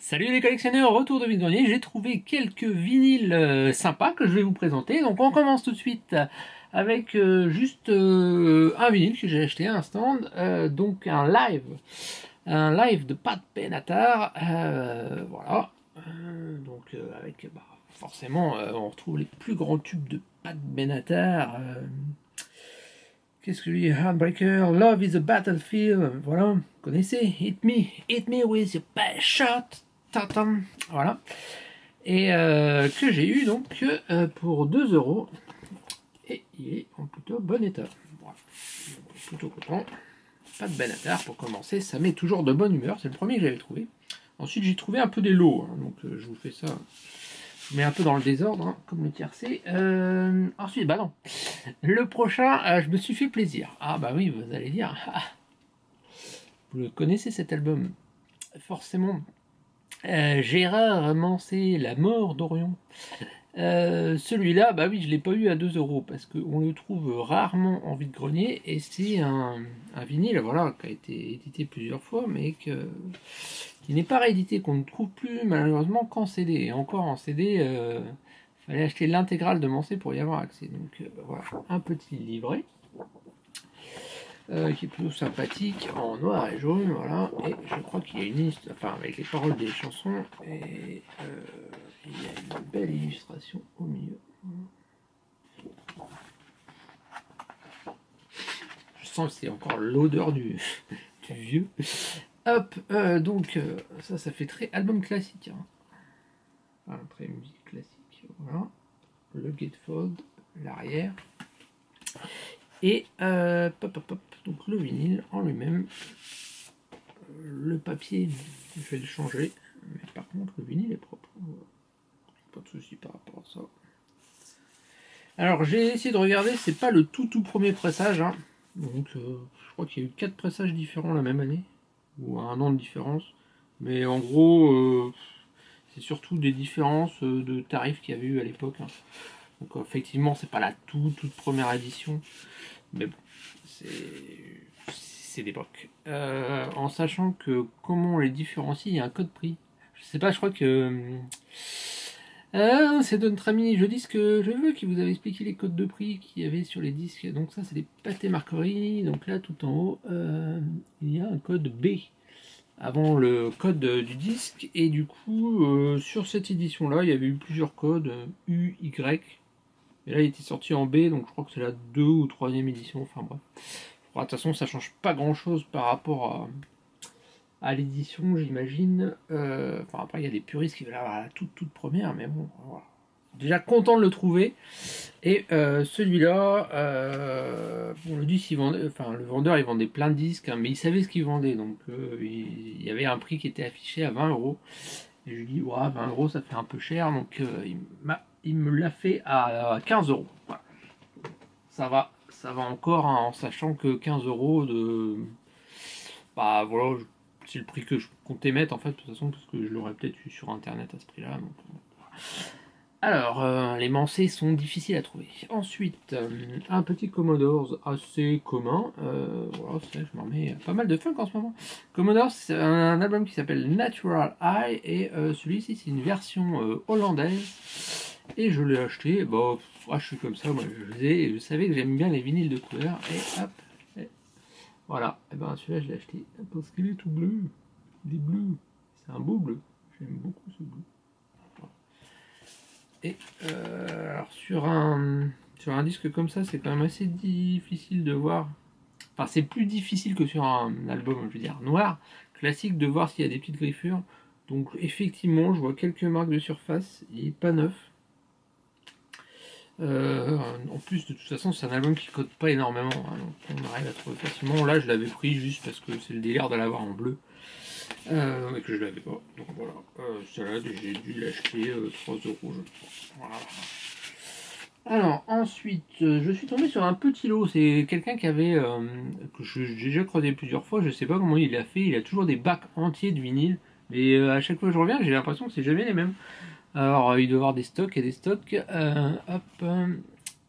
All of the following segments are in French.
Salut les collectionneurs, retour de vide-grenier, j'ai trouvé quelques vinyles sympas que je vais vous présenter. Donc on commence tout de suite avec juste un vinyle que j'ai acheté à un stand, donc un live de Pat Benatar, voilà. Avec forcément on retrouve les plus grands tubes de Pat Benatar. Qu'est-ce que je dis? Heartbreaker, Love is a Battlefield, voilà, vous connaissez, Hit Me with your best shot, tatam, voilà. Et que j'ai eu donc pour 2 €, et il est en plutôt bon état. Voilà. Plutôt content. Pas de Benatar pour commencer, ça met toujours de bonne humeur, c'est le premier que j'avais trouvé. Ensuite j'ai trouvé un peu des lots, hein, donc je vous fais ça. Je mets un peu dans le désordre, hein, comme le tiercé. Ensuite, bah non. Le prochain, je me suis fait plaisir. Ah bah oui, vous allez dire. Vous le connaissez cet album? Forcément. Gérard Manset, La mort d'Orion. Celui-là, bah oui, je ne l'ai pas eu à 2 € parce qu'on le trouve rarement en vide-grenier et c'est un vinyle, voilà, qui a été édité plusieurs fois, mais qui n'est pas réédité, qu'on ne trouve plus malheureusement qu'en CD. Et encore en CD, fallait acheter l'intégrale de Manset pour y avoir accès. Donc voilà, un petit livret. Qui est plutôt sympathique, en noir et jaune, voilà, et je crois qu'il y a une liste, enfin avec les paroles des chansons, et il y a une belle illustration au milieu. Je sens que c'est encore l'odeur du vieux. Hop, donc ça fait très album classique, hein. Enfin, très musique classique, voilà, le gatefold, l'arrière. Et donc le vinyle en lui-même, le papier, je vais le changer, mais par contre le vinyle est propre, pas de souci par rapport à ça. Alors j'ai essayé de regarder, c'est pas le tout premier pressage, hein. Donc je crois qu'il y a eu 4 pressages différents la même année, ou à 1 an de différence, mais en gros c'est surtout des différences de tarifs qu'il y avait eu à l'époque, hein. Donc effectivement c'est pas la toute première édition, mais bon, c'est d'époque. En sachant que comment on les différencie, il y a un code prix. Je sais pas, je crois que c'est notre ami Je Disque Je Veux qui vous avait expliqué les codes de prix qu'il y avait sur les disques. Donc ça c'est des pâtés marqueries. Donc là tout en haut il y a un code B avant le code du disque, et du coup sur cette édition là il y avait eu plusieurs codes U, Y. Et là, il était sorti en B, donc je crois que c'est la 2 ou 3e édition, enfin bref. De toute façon, ça change pas grand-chose par rapport à l'édition, j'imagine. Enfin, après, il y a des puristes qui veulent avoir la toute première, mais bon, voilà. Déjà content de le trouver. Et celui-là, bon, le disque, enfin, le vendeur, il vendait plein de disques, hein, mais il savait ce qu'il vendait, donc il y avait un prix qui était affiché à 20 €. Et je lui dis, ouais, 20 € ça fait un peu cher, donc il me l'a fait à 15 €. Voilà. Ça va encore, hein, en sachant que 15 € de. Bah voilà, c'est le prix que je comptais mettre en fait, de toute façon, parce que je l'aurais peut-être eu sur internet à ce prix-là. Donc, alors, les Manset sont difficiles à trouver. Ensuite, un petit Commodore assez commun. Voilà, je m'en mets pas mal de funk en ce moment. Commodore, c'est un album qui s'appelle Natural Eye, et celui-ci, c'est une version hollandaise. Et je l'ai acheté, bah, je suis comme ça, moi je savais que j'aime bien les vinyles de couleur, et hop, et voilà, et ben celui-là je l'ai acheté parce qu'il est tout bleu, il est bleu, c'est un beau bleu, j'aime beaucoup ce bleu. Et alors sur un disque comme ça, c'est quand même assez difficile de voir, enfin c'est plus difficile que sur un album, je veux dire, noir, classique, de voir s'il y a des petites griffures. Donc effectivement, je vois quelques marques de surface, il est pas neuf. En plus, de toute façon, c'est un album qui cote pas énormément, hein, donc on arrive à trouver facilement. Là, je l'avais pris juste parce que c'est le délire de l'avoir en bleu, et que je l'avais pas. Donc voilà, celle-là, j'ai dû l'acheter 3 € je crois. Voilà. Alors ensuite, je suis tombé sur un petit lot. C'est quelqu'un qui avait, que j'ai déjà creusé plusieurs fois. Je sais pas comment il a fait. Il a toujours des bacs entiers de vinyle, mais à chaque fois que je reviens, j'ai l'impression que c'est jamais les mêmes. Alors, il doit y avoir des stocks et des stocks.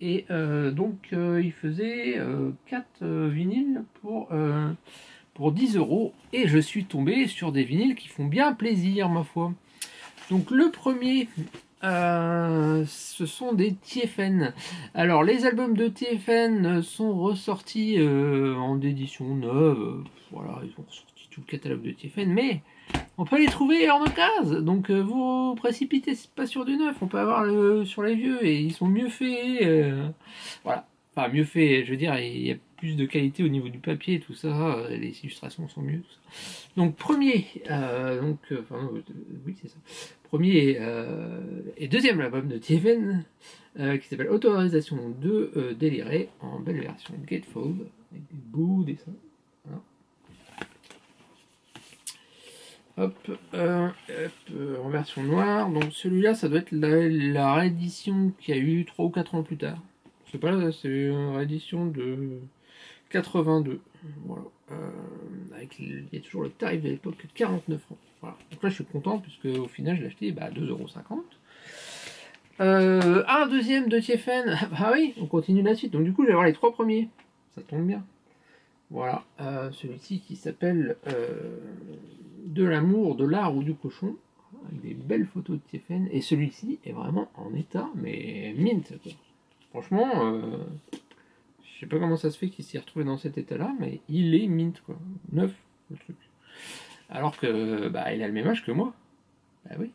Donc, il faisait 4 vinyles pour pour 10 euros. Et je suis tombé sur des vinyles qui font bien plaisir, ma foi. Donc le premier, ce sont des TFN. Alors les albums de TFN sont ressortis en édition neuve. Voilà, ils ont ressorti tout le catalogue de TFN, mais on peut les trouver en occasion. Donc vous précipitez pas sur du neuf, on peut avoir sur les vieux et ils sont mieux faits. Voilà, enfin mieux faits, je veux dire, il y a plus de qualité au niveau du papier et tout ça, les illustrations sont mieux. Tout ça. Donc premier, oui c'est ça. Premier et deuxième album de TFN qui s'appelle Autorisation de délirer en belle version gatefold avec des beaux dessins. Voilà. Hop, en version noire. Donc celui-là, ça doit être la réédition qu'il y a eu 3 ou 4 ans plus tard. C'est pas là, c'est une réédition de 82. Voilà. Il y a toujours le tarif de l'époque 49 francs. Voilà. Donc là, je suis content puisque au final, je l'ai acheté à 2,50 €. Un deuxième de TFN. Ah oui, on continue la suite. Donc du coup, je vais avoir les 3 premiers. Ça tombe bien. Voilà, celui-ci qui s'appelle De l'amour, de l'art ou du cochon, avec des belles photos de TFN, et celui-ci est vraiment en état, mais mint, quoi. Franchement, je sais pas comment ça se fait qu'il s'est retrouvé dans cet état-là, mais il est mint, quoi. Neuf, le truc. Alors que, il a le même âge que moi. Bah oui,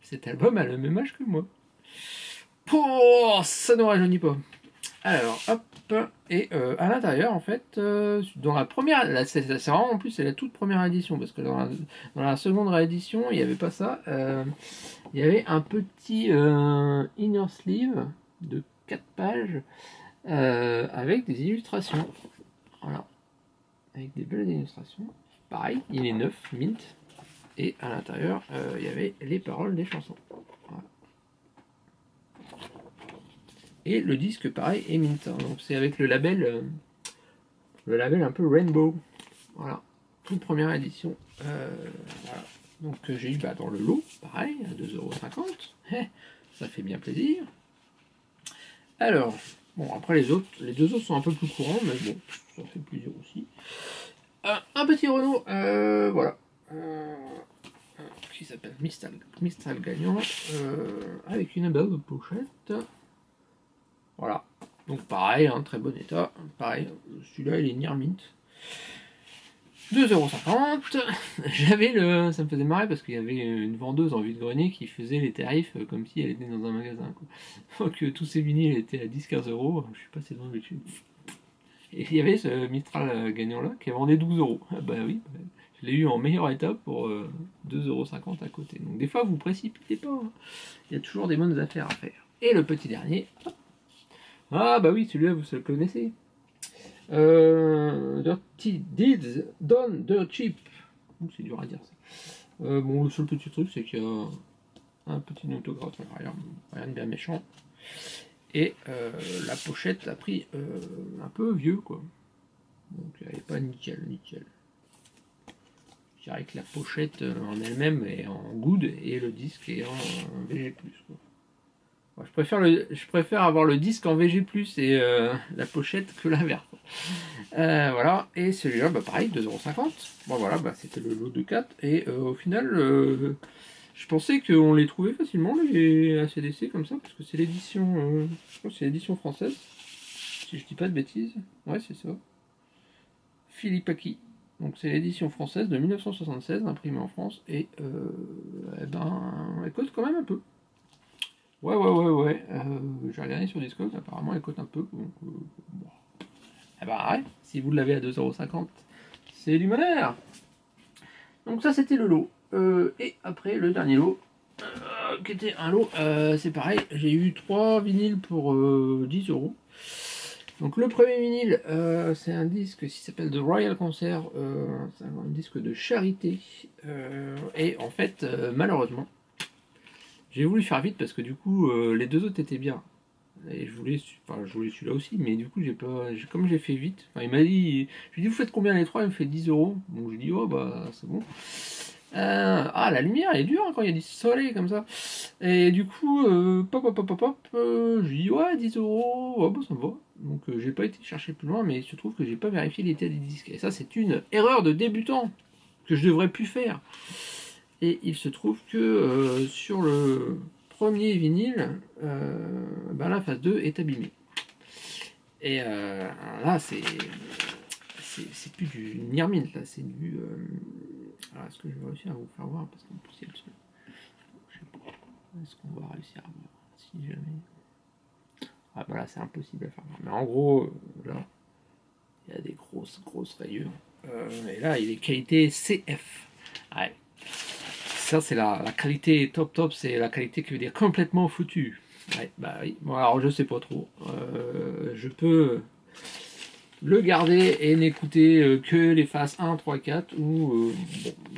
cet album a le même âge que moi. Oh, ça ne rajeunit pas. Alors, hop, et à l'intérieur, en fait, dans la première, c'est vraiment en plus, c'est la toute première édition, parce que dans la seconde réédition, il n'y avait pas ça. Il y avait un petit inner sleeve de 4 pages avec des illustrations. Voilà, avec des belles illustrations. Pareil, il est neuf, mint, et à l'intérieur, il y avait les paroles des chansons. Voilà. Et le disque, pareil, est mint. Donc c'est avec le label un peu Rainbow. Voilà, toute première édition. Voilà. Donc j'ai eu dans le lot, pareil, à 2,50 €. Ça fait bien plaisir. Alors, bon, après les deux autres sont un peu plus courants, mais bon, ça fait plaisir aussi. Un petit Renault, voilà. Qui s'appelle Mistral Gagnant, avec une belle pochette. Voilà, donc pareil, très bon état. Pareil, celui-là il est near mint. 2,50 €. Ça me faisait marrer parce qu'il y avait une vendeuse en vide-grenier qui faisait les tarifs comme si elle était dans un magasin, quoi. Donc tous ces vinyles étaient à 10-15 €. Je suis passé devant le dessus. Et il y avait ce Mistral gagnant là qui vendait 12 €. Ah bah oui, je l'ai eu en meilleur état pour 2,50 € à côté. Donc des fois vous précipitez pas, hein. Il y a toujours des bonnes affaires à faire. Et le petit dernier. Ah bah oui, celui-là vous le connaissez. Dirty Deeds Done Dirt Cheap. C'est dur à dire ça. Bon, le seul petit truc c'est qu'il y a un petit autographe, rien de bien méchant. Et la pochette a pris un peu vieux, quoi. Donc elle n'est pas nickel. Je dirais que la pochette en elle-même est en good et le disque est en VG+, quoi. Je préfère avoir le disque en VG+, et la pochette que l'inverse. Voilà, et celui-là, pareil, 2,50 €. Bon voilà, c'était le lot de 4, et au final, je pensais qu'on les trouvait facilement, les ACDC, comme ça, parce que c'est l'édition, je pense que c'est l'édition française, si je dis pas de bêtises. Ouais, c'est ça. Philippe Aki. Donc c'est l'édition française de 1976, imprimée en France, et elle coûte quand même un peu. Ouais. J'ai regardé sur Discord, apparemment elle coûte un peu. Donc, bon. Ouais, si vous l'avez à 2,50 €, c'est du bonheur. Donc ça c'était le lot. Et après le dernier lot, qui était un lot, c'est pareil, j'ai eu 3 vinyles pour 10 €. Donc le premier vinyle, c'est un disque qui s'appelle The Royal Concert, c'est un disque de charité. Et en fait, malheureusement, j'ai voulu faire vite parce que du coup, les deux autres étaient bien. Et je voulais celui-là aussi, mais du coup, comme j'ai fait vite, il m'a dit, je lui ai dit, vous faites combien les 3? Il me fait 10 €. Donc je lui ai dit, oh c'est bon. La lumière elle est dure, hein, quand il y a du soleil comme ça. Et du coup, je lui ai dit, ouais, 10 €, ça me va. Donc j'ai pas été chercher plus loin, mais il se trouve que j'ai pas vérifié l'état des disques. Et ça, c'est une erreur de débutant que je devrais plus faire. Et il se trouve que sur le premier vinyle, la phase 2 est abîmée. Et là, c'est plus du Nirmint, là, c'est du... alors, est-ce que je vais réussir à vous faire voir? Parce qu'en plus, il y a le seul. Je sais pas. Est-ce qu'on va réussir à voir? Si jamais... Ah, voilà, c'est impossible à faire voir. Mais en gros, là, il y a des grosses rayures. Et là, il est qualité CF. Ouais. Ça, c'est la qualité top, c'est la qualité qui veut dire complètement foutu. Ouais, bah oui. Bon, alors, je sais pas trop. Je peux le garder et n'écouter que les phases 1, 3, 4 ou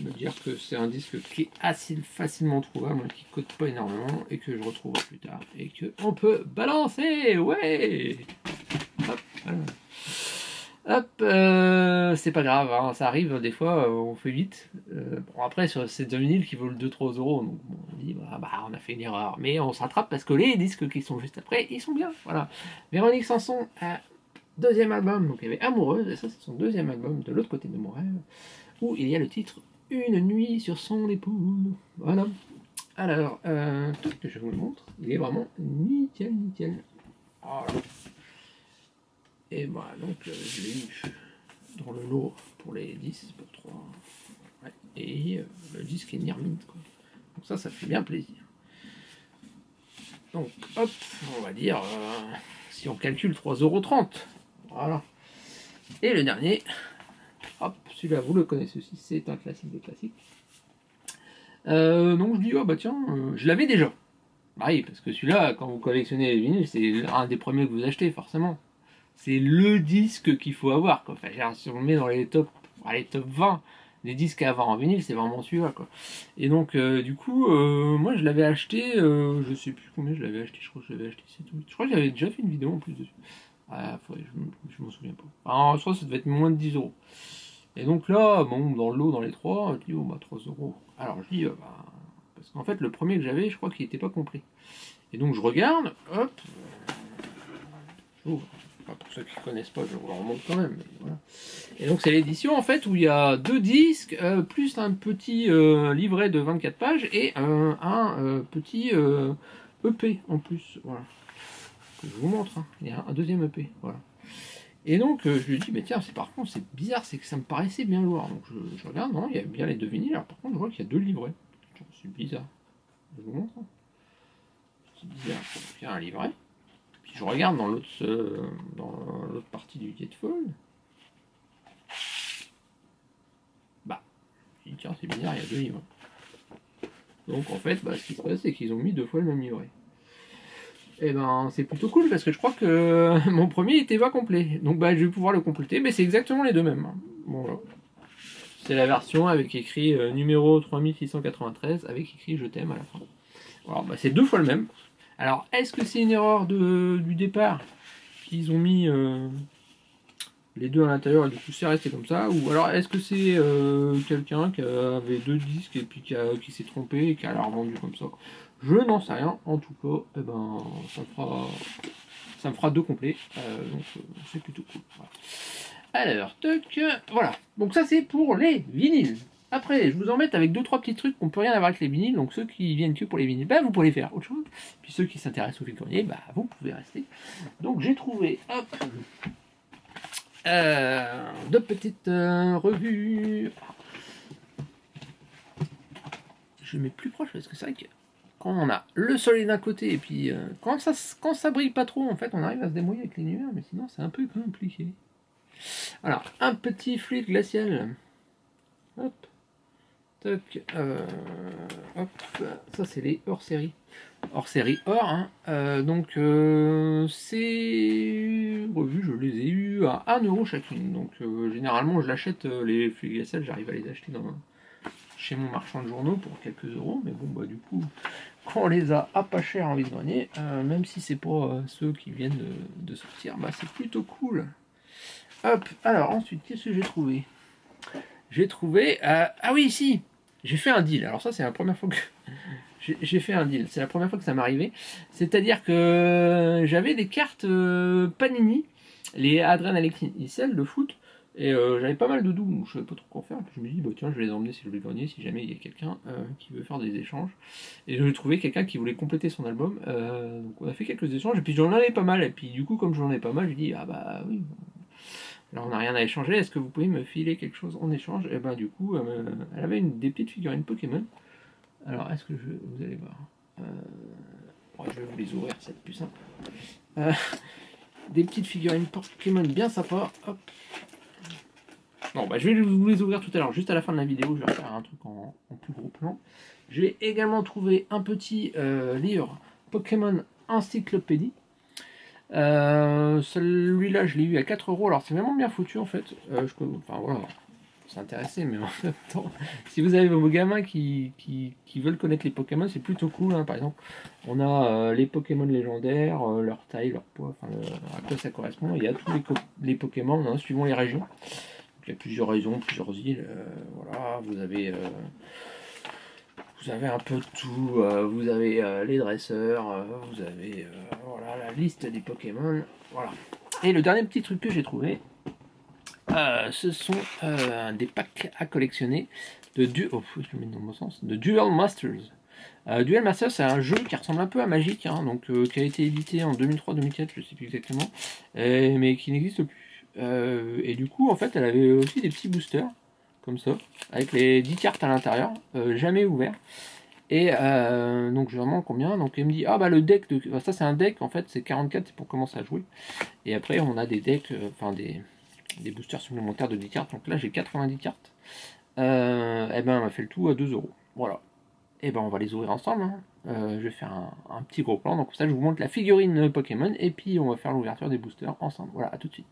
me dire que c'est un disque qui est assez facilement trouvable, qui ne coûte pas énormément et que je retrouverai plus tard et que on peut balancer. Ouais. Hop, voilà. Hop, c'est pas grave, hein, ça arrive des fois, on fait vite. Bon, après, sur ces deux vinyles qui valent 2-3 euros, donc bon, on dit on a fait une erreur, mais on se rattrape parce que les disques qui sont juste après, ils sont bien. Voilà. Véronique Sanson, deuxième album, donc il y avait Amoureuse, et ça c'est son deuxième album, De l'autre côté de mon rêve, où il y a le titre Une nuit sur son épaule. Voilà. Alors, tout que je vous le montre, il est vraiment nickel. Voilà. Et voilà, donc je l'ai eu dans le lot pour les 10, pour 3. Ouais. Et le disque est Nirmint, quoi. Donc ça fait bien plaisir. Donc, hop, on va dire, si on calcule 3,30 €. Voilà. Et le dernier, hop, celui-là, vous le connaissez aussi, c'est un classique des classiques. Donc je dis, oh bah tiens, je l'avais déjà. Bah oui, parce que celui-là, quand vous collectionnez les vinyles, c'est un des premiers que vous achetez, forcément. C'est le disque qu'il faut avoir, quoi. Enfin, si on le met dans les top 20 des disques à avoir en vinyle, c'est vraiment celui-là, quoi. Et donc, du coup, moi je l'avais acheté, je sais plus combien je l'avais acheté, je crois que je l'avais acheté, c'est tout. Je crois que j'avais déjà fait une vidéo en plus dessus. Ah, je m'en souviens pas. Alors, je crois que ça devait être moins de 10 €. Et donc là, bon, dans le lot, dans les trois, je dis, oh bah 3 €. Alors je dis, parce qu'en fait, le premier que j'avais, je crois qu'il n'était pas compris. Et donc je regarde, hop, j'ouvre. Pour ceux qui ne connaissent pas, je vous le remonte quand même. Mais voilà. Et donc c'est l'édition en fait où il y a 2 disques, plus un petit livret de 24 pages et un petit EP en plus. Voilà. Que je vous montre. Hein. Il y a un deuxième EP. Voilà. Et donc je lui dis, mais tiens, par contre c'est bizarre, c'est que ça me paraissait bien lourd. Donc je regarde, non, il y a bien les deux vinyles. Alors par contre je vois qu'il y a 2 livrets. C'est bizarre. Je vous montre. Hein. C'est bizarre. Il y a un livret. Puis je regarde dans l'autre partie du Gatefold. Bah, je dis tiens, c'est bizarre, il y a 2 livres. Donc en fait, ce qui se passe, c'est qu'ils ont mis 2 fois le même livret. Et ben c'est plutôt cool parce que je crois que mon premier était pas complet. Donc je vais pouvoir le compléter, mais c'est exactement les deux mêmes. Bon, voilà. C'est la version avec écrit numéro 3693 avec écrit je t'aime à la fin. Alors c'est 2 fois le même. Alors est-ce que c'est une erreur du départ qu'ils ont mis les deux à l'intérieur et du coup c'est resté comme ça, ou alors est-ce que c'est quelqu'un qui avait 2 disques et puis qui s'est trompé et qui a revendu comme ça? Je n'en sais rien. En tout cas, ça me fera 2 complets, donc c'est plutôt cool. Voilà. Alors, toc, voilà. Donc ça c'est pour les vinyles. Après, je vous embête avec 2-3 petits trucs qu'on peut rien avoir avec les vinyles. Donc ceux qui viennent que pour les vinyles, vous pouvez faire autre chose. Puis ceux qui s'intéressent au fil vous pouvez rester. Donc j'ai trouvé, hop, 2 petites revues. Je mets plus proche parce que c'est vrai que quand on a le soleil d'un côté et puis quand ça brille pas trop, en fait, on arrive à se débrouiller avec les nuages, mais sinon c'est un peu compliqué. Alors, un petit fluide glacial. Hop. Toc. Hop. Ça, c'est les hors-série. Hors-série hors. Hein. Donc, ces revues, je les ai eues à 1 € chacune. Donc, généralement, je l'achète, les fluides glaciales, j'arrive à les acheter chez mon marchand de journaux pour quelques euros. Mais bon, du coup, quand on les a à pas cher en vide-grenier, même si c'est pas ceux qui viennent de sortir, c'est plutôt cool. Hop, alors ensuite, qu'est-ce que j'ai trouvé? J'ai trouvé... ah oui, ici, j'ai fait un deal. Alors ça, c'est la première fois que... j'ai fait un deal. C'est la première fois que ça m'est arrivé. C'est-à-dire que j'avais des cartes Panini les Adrenaline XL de foot. Et j'avais pas mal de doubles, donc je savais pas trop quoi faire. Puis je me dis, bah tiens, je vais les emmener si je vais le grenier, si jamais il y a quelqu'un qui veut faire des échanges. Et j'ai trouvé quelqu'un qui voulait compléter son album. Donc on a fait quelques échanges, et puis j'en avais pas mal. Et puis du coup, comme j'en ai pas mal, j'ai dit, ah bah oui, alors on n'a rien à échanger, est-ce que vous pouvez me filer quelque chose en échange? Et ben du coup, elle avait des petites figurines Pokémon. Alors est-ce que vous allez voir. Je vais vous les ouvrir, c'est plus simple. Des petites figurines Pokémon bien sympas. Hop. Bon, bah, je vais vous les ouvrir tout à l'heure, juste à la fin de la vidéo, je vais faire un truc en plus gros plan. J'ai également trouvé un petit livre Pokémon Encyclopédie. Celui-là, je l'ai eu à 4 €. Alors, c'est vraiment bien foutu en fait. Enfin voilà, c'est intéressé, mais en même temps, si vous avez vos gamins qui veulent connaître les Pokémon, c'est plutôt cool. Hein. Par exemple, on a les Pokémon légendaires, leur taille, leur poids, enfin, à quoi ça correspond. Il y a tous les Pokémon, hein, suivant les régions. Il y a plusieurs régions, plusieurs îles. Voilà, vous avez un peu de tout. Vous avez les dresseurs, vous avez voilà, la liste des Pokémon. Voilà. Et le dernier petit truc que j'ai trouvé, ce sont des packs à collectionner de je le mets dans le bon sens, de Duel Masters. Duel Masters, c'est un jeu qui ressemble un peu à Magic, hein, donc qui a été édité en 2003-2004, je sais plus exactement, mais qui n'existe plus. Et du coup, en fait, elle avait aussi des petits boosters, comme ça, avec les 10 cartes à l'intérieur, jamais ouverts. Et donc, je demande combien. Donc, elle me dit, ah bah le deck, ça c'est un deck, en fait, c'est 44, c'est pour commencer à jouer. Et après, on a des decks, des boosters supplémentaires de 10 cartes. Donc là, j'ai 90 cartes. Et ben, elle m'a fait le tout à 2 €. Voilà. Et ben, on va les ouvrir ensemble. Hein. Je vais faire un petit gros plan. Donc, ça, je vous montre la figurine Pokémon. Et puis, on va faire l'ouverture des boosters ensemble. Voilà, à tout de suite.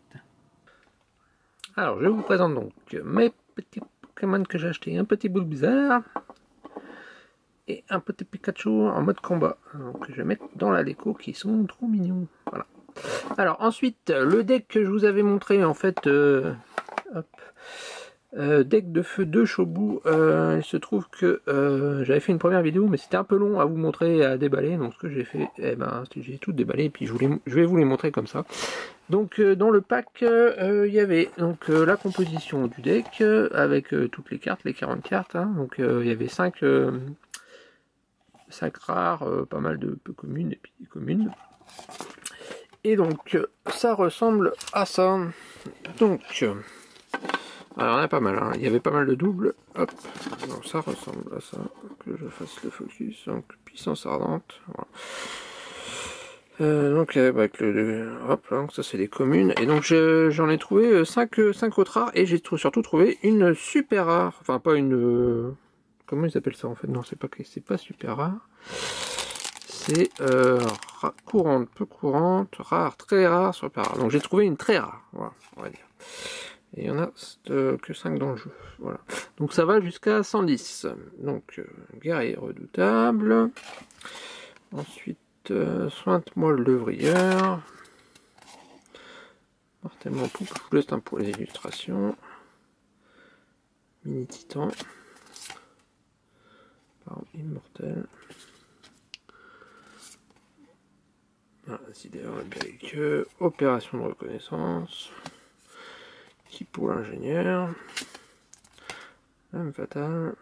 Alors, je vous présente donc mes petits Pokémon que j'ai achetés. Un petit Bulbizarre et un petit Pikachu en mode combat. Donc, je vais mettre dans la déco qui sont trop mignons. Voilà. Alors, ensuite, le deck que je vous avais montré, en fait, deck de feu de Chobu. Il se trouve que j'avais fait une première vidéo, mais c'était un peu long à vous montrer et à déballer. Donc, ce que j'ai fait, j'ai tout déballé. Et puis, je vais vous les montrer comme ça. Donc dans le pack, il y avait donc la composition du deck avec toutes les cartes, les 40 cartes. Hein. Donc il y avait 5 rares, pas mal de peu communes et puis des communes. Et donc ça ressemble à ça. Donc alors on a pas mal. Hein. Il y avait pas mal de doubles. Hop. Donc ça ressemble à ça. Que je fasse le focus. Donc puissance ardente. Voilà. Donc avec hop là, ça c'est des communes et donc j'en ai trouvé 5 autres rares et j'ai surtout trouvé une super rare, enfin pas une comment ils appellent ça en fait, non c'est pas super rare, c'est courante, peu courante, rare, très rare, super rare. Donc j'ai trouvé une très rare, voilà, on va dire. Et il y en a que 5 dans le jeu, voilà. Donc ça va jusqu'à 110. Donc guerrier redoutable. Ensuite sointe-moi le levrieur. Mortellement poupe, je vous laisse un pour les illustrations. Mini titan. Immortel. Sidéor belliqueux. Opération de reconnaissance. Tipo l'ingénieur. Lame fatale.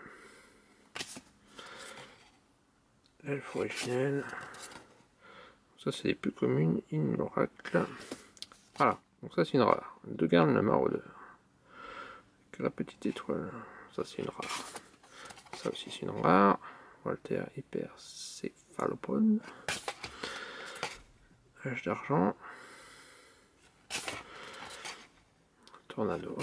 Elfe originel. Ça c'est les plus communes, in l'oracle. Voilà, donc ça c'est une rare. De garde la maraudeur. Avec la petite étoile, ça c'est une rare. Ça aussi c'est une rare. Walter hypercéphalopode. Hache d'argent. Tornado.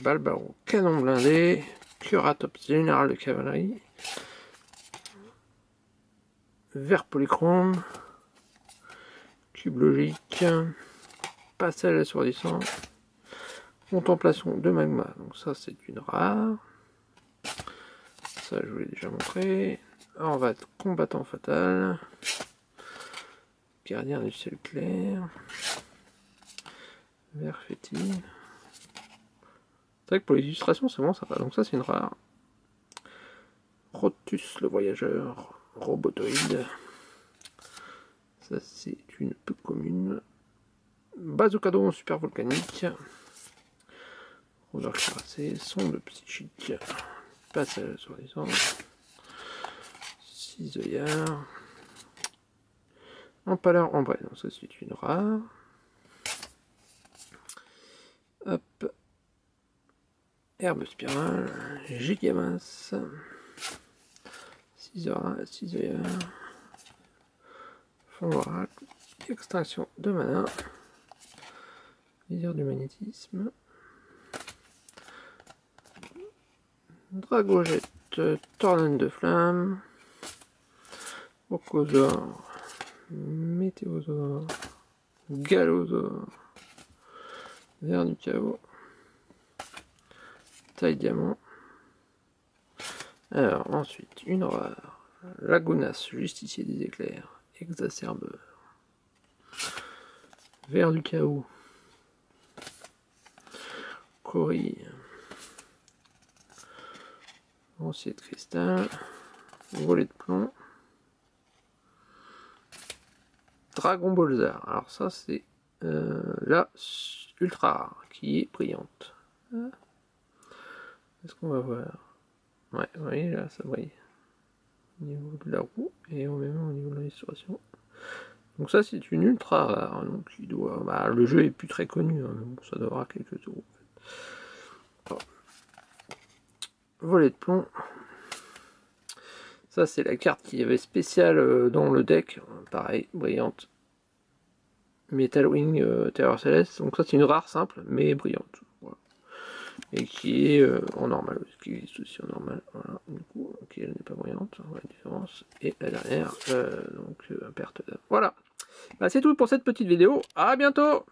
Balbaro, canon blindé. Curatops général de cavalerie. Vert polychrome. Cube logique, passage assourdissant, contemplation de magma, donc ça c'est une rare, ça je vous l'ai déjà montré. Alors, on va être combattant fatal, gardien du ciel clair, vert fétide. C'est vrai que pour les illustrations c'est vraiment sympa, donc ça c'est une rare. Rotus le voyageur, robotoïde. Ça c'est une peu commune. Bazooka super volcanique. Roseur cuirassé, sonde psychique. Passage sur les ordres. 6 œillards. Empaleur en vrai, donc ça c'est une rare. Hop. Herbe spirale. Gigamas. 6 œillards. Fond oracle. Extraction de mana. Viseur du magnétisme. Dragojette, tornade de flamme. Orcosaure. Météosaure. Galosaure. Ver du chaos. Taille diamant. Alors ensuite une horreur. Lagunas, justicier des éclairs. Exacerbeur. Ver du chaos. Cory. Lancier de cristal. Volet de plomb. Dragon Bolzar. Alors ça c'est la ultra rare qui est brillante. Est-ce qu'on va voir? Ouais, vous voyez là ça brille. Au niveau de la roue et en même temps au niveau de l'illustration. Donc ça c'est une ultra rare. Donc il doit. Bah, le jeu est plus très connu, hein, mais bon, ça doit avoir quelques euros. En fait. Volet de plomb. Ça c'est la carte qui avait spéciale dans le deck. Pareil, brillante. Metal Wing Terreur Céleste. Donc ça c'est une rare simple mais brillante. Voilà. Et qui est en normal. Qui existe aussi en normal. Voilà. Du coup, ok, elle n'est pas brillante. On voit la différence. Et la dernière, donc perte d'âme. Voilà. Bah, c'est tout pour cette petite vidéo. À bientôt!